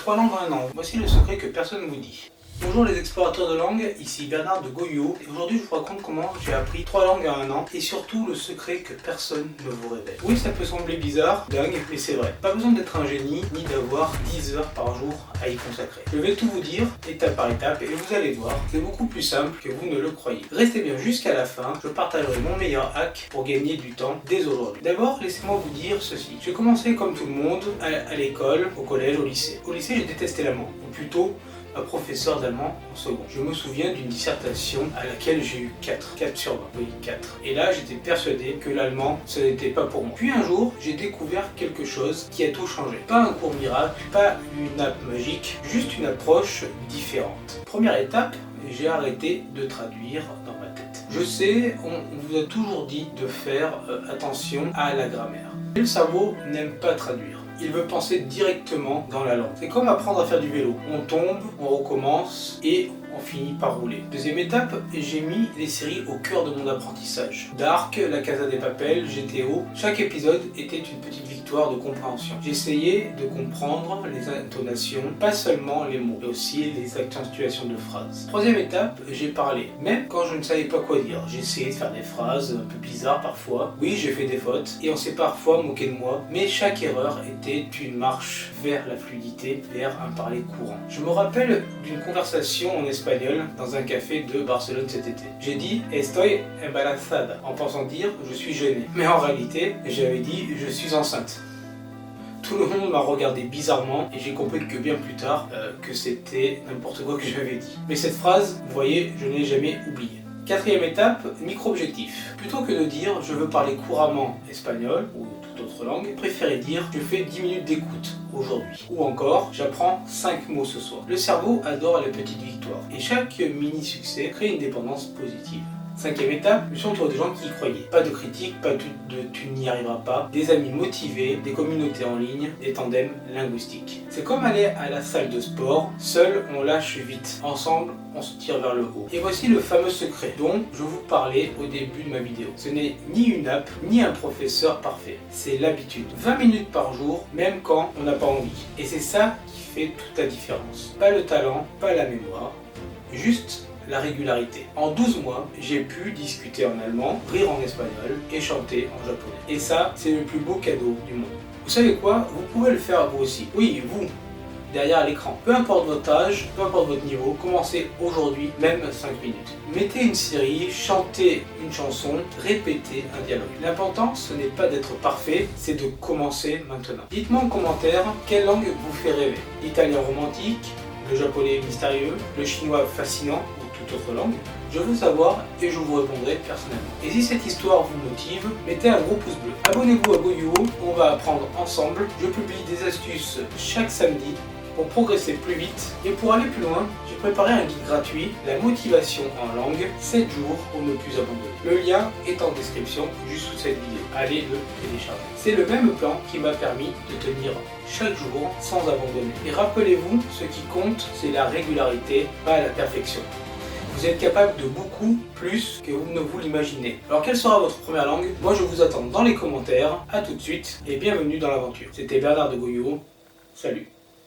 3 langues en un an. Voici le secret que personne ne vous dit. Bonjour les explorateurs de langue, ici Bernard de Goyot et aujourd'hui je vous raconte comment j'ai appris 3 langues en un an et surtout le secret que personne ne vous révèle. Oui, ça peut sembler bizarre, dingue, mais c'est vrai. Pas besoin d'être un génie ni d'avoir 10 heures par jour à y consacrer. Je vais tout vous dire étape par étape et vous allez voir, c'est beaucoup plus simple que vous ne le croyez. Restez bien jusqu'à la fin, je partagerai mon meilleur hack pour gagner du temps dès aujourd'hui. D'abord, laissez-moi vous dire ceci. J'ai commencé comme tout le monde à l'école, au collège, au lycée. Au lycée, j'ai détesté l'allemand, ou plutôt un professeur d'allemand en second. Je me souviens d'une dissertation à laquelle j'ai eu 4 sur 20, oui 4. Et là j'étais persuadé que l'allemand ce n'était pas pour moi. Puis un jour j'ai découvert quelque chose qui a tout changé. Pas un cours miracle, pas une nappe magique, juste une approche différente. Première étape, j'ai arrêté de traduire dans ma tête. Je sais, on vous a toujours dit de faire attention à la grammaire. Le cerveau n'aime pas traduire. Il veut penser directement dans la langue. C'est comme apprendre à faire du vélo. On tombe, on recommence et on finit par rouler. Deuxième étape, j'ai mis les séries au cœur de mon apprentissage. Dark, La Casa de Papel, GTO, chaque épisode était une petite victoire de compréhension. J'essayais de comprendre les intonations, pas seulement les mots, mais aussi les accentuations de phrases. Troisième étape, j'ai parlé. Même quand je ne savais pas quoi dire, j'essayais de faire des phrases un peu bizarres parfois. Oui, j'ai fait des fautes et on s'est parfois moqué de moi, mais chaque erreur était une marche vers la fluidité, vers un parler courant. Je me rappelle d'une conversation en espagnol dans un café de Barcelone cet été. J'ai dit « Estoy embarazada » en pensant dire « je suis gêné ». Mais en réalité, j'avais dit « je suis enceinte ». Tout le monde m'a regardé bizarrement et j'ai compris que bien plus tard que c'était n'importe quoi que j'avais dit. Mais cette phrase, vous voyez, je ne l'ai jamais oubliée. Quatrième étape, micro-objectif. Plutôt que de dire « je veux parler couramment espagnol » ou toute autre langue, préférez dire « je fais 10 minutes d'écoute aujourd'hui » ou encore « j'apprends 5 mots ce soir ». Le cerveau adore les petites victoires et chaque mini-succès crée une dépendance positive. Cinquième étape, je suis entouré de gens qui y croyaient. Pas de critiques, pas de tu n'y arriveras pas, des amis motivés, des communautés en ligne, des tandems linguistiques. C'est comme aller à la salle de sport, seul on lâche vite, ensemble on se tire vers le haut. Et voici le fameux secret dont je vous parlais au début de ma vidéo. Ce n'est ni une app, ni un professeur parfait, c'est l'habitude. 20 minutes par jour, même quand on n'a pas envie. Et c'est ça qui fait toute la différence. Pas le talent, pas la mémoire, juste la régularité. En 12 mois, j'ai pu discuter en allemand, rire en espagnol et chanter en japonais. Et ça, c'est le plus beau cadeau du monde. Vous savez quoi? Vous pouvez le faire vous aussi. Oui, vous, derrière l'écran. Peu importe votre âge, peu importe votre niveau, commencez aujourd'hui, même 5 minutes. Mettez une série, chantez une chanson, répétez un dialogue. L'important, ce n'est pas d'être parfait, c'est de commencer maintenant. Dites-moi en commentaire quelle langue vous fait rêver. L'italien romantique, le japonais mystérieux, le chinois fascinant, toute autre langue, je veux savoir et je vous répondrai personnellement. Et si cette histoire vous motive, mettez un gros pouce bleu. Abonnez-vous à Goyot, on va apprendre ensemble. Je publie des astuces chaque samedi pour progresser plus vite. Et pour aller plus loin, j'ai préparé un guide gratuit, la motivation en langue, 7 jours pour ne plus abandonner. Le lien est en description juste sous cette vidéo. Allez le télécharger. C'est le même plan qui m'a permis de tenir chaque jour sans abandonner. Et rappelez-vous, ce qui compte, c'est la régularité, pas la perfection. Vous êtes capable de beaucoup plus que vous ne vous l'imaginez. Alors quelle sera votre première langue? Moi je vous attends dans les commentaires. A tout de suite et bienvenue dans l'aventure. C'était Bernard de Goyot. Salut.